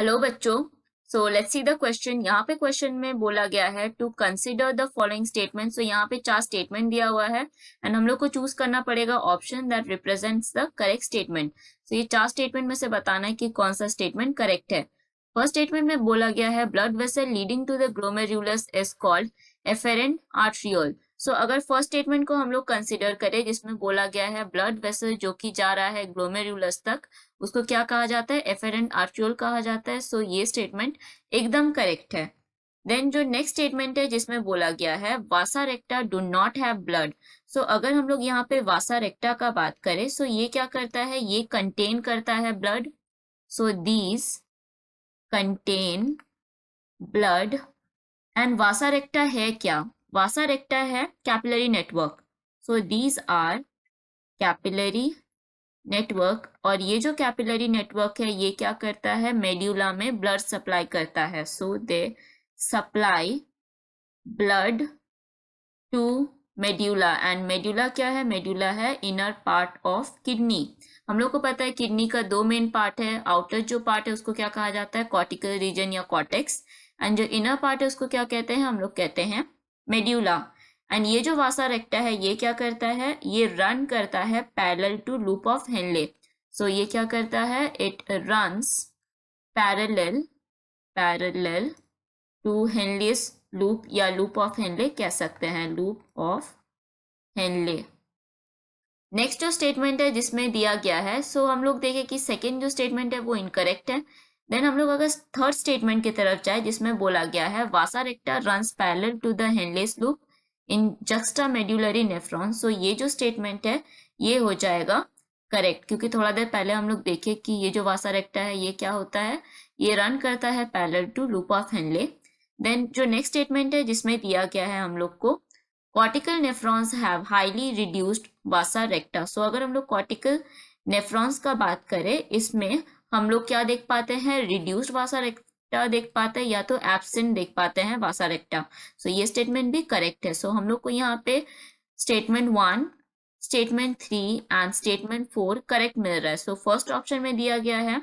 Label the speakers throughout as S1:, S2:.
S1: Hello बच्चों। So let's see the question. यहाँ पे क्वेश्चन में बोला गया है to consider the following statement. So यहाँ पे 4 स्टेटमेंट दिया हुआ है एंड हम लोग को चूज करना पड़ेगा option that represents the correct statement. So ये 4 स्टेटमेंट में से बताना है कि कौन सा स्टेटमेंट करेक्ट है। फर्स्ट स्टेटमेंट में बोला गया है blood vessel leading to the glomerulus is called afferent arteriole. So अगर फर्स्ट स्टेटमेंट को हम लोग कंसिडर करें जिसमें बोला गया है ब्लड वेसल जो कि जा रहा है ग्लोमेरुलस तक, उसको क्या कहा जाता है? एफेरेंट आर्ट्रियोल कहा जाता है। सो ये स्टेटमेंट एकदम करेक्ट है। देन जो नेक्स्ट स्टेटमेंट है जिसमें बोला गया है vasa recta do not have blood. So अगर हम लोग यहाँ पे वासा रेक्टा का बात करें, सो ये क्या करता है? ये कंटेन करता है blood. So these contain blood. And vasa recta है क्या? वासा रेक्टा है capillary network. So these are capillary network. और ये जो कैपिलरी नेटवर्क है ये क्या करता है? मेड्यूला में ब्लड सप्लाई करता है। So they supply blood to medulla. And medulla क्या है? मेड्यूला है इनर पार्ट ऑफ किडनी। हम लोग को पता है किडनी का 2 मेन पार्ट है। आउटर जो पार्ट है उसको क्या कहा जाता है? कॉर्टिकल रीजन या कॉर्टेक्स। एंड जो इनर पार्ट है उसको क्या कहते हैं? हम लोग कहते हैं मेड्यूला। एंड ये जो वासा रेक्टा है ये क्या करता है? ये रन करता है parallel to loop of Henle. So ये क्या करता है? It runs parallel to Henle's loop, या लूप ऑफ हेनले कह सकते हैं, लूप ऑफ हेनले। नेक्स्ट जो स्टेटमेंट है जिसमें दिया गया है, सो हम लोग देखें कि सेकेंड जो स्टेटमेंट है वो इनकरेक्ट है। देन हम लोग अगर थर्ड स्टेटमेंट की तरफ जाए जिसमें बोला गया है vasa recta runs parallel to the Henle's loop in juxta medullary nephron. So ये जो स्टेटमेंट है ये हो जाएगा करेक्ट, क्योंकि थोड़ा देर पहले हम लोग देखे कि ये जो वासा रेक्टा है ये क्या होता है? ये रन करता है parallel to loop of Henle. Then जो नेक्स्ट स्टेटमेंट है जिसमें दिया गया है हम लोग को cortical nephrons have highly reduced vasa recta. So अगर हम लोग कॉर्टिकल नेफ्रॉन्स का बात करें इसमें हम लोग क्या देख पाते हैं? रिड्यूस्ड वासा रेक्टा देख पाते हैं या तो एब्सेंट देख पाते हैं वासा रेक्टा। सो ये स्टेटमेंट भी करेक्ट है। सो हम लोग को यहाँ पे statement 1, statement 3 and statement 4 correct मिल रहा है। सो फर्स्ट ऑप्शन में दिया गया है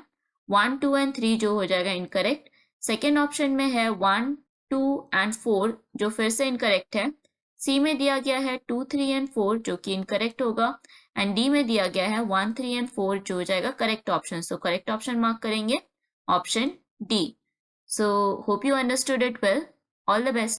S1: 1, 2 एंड 3 जो हो जाएगा इनकरेक्ट। सेकेंड ऑप्शन में है 1, 2 एंड 4 जो फिर से इनकरेक्ट है। सी में दिया गया है 2, 3 एंड 4 जो कि इनकरेक्ट होगा। एंड डी में दिया गया है 1, 3 एंड 4 जो हो जाएगा correct option. So correct option mark करेंगे option D. So hope you understood it well. All the best.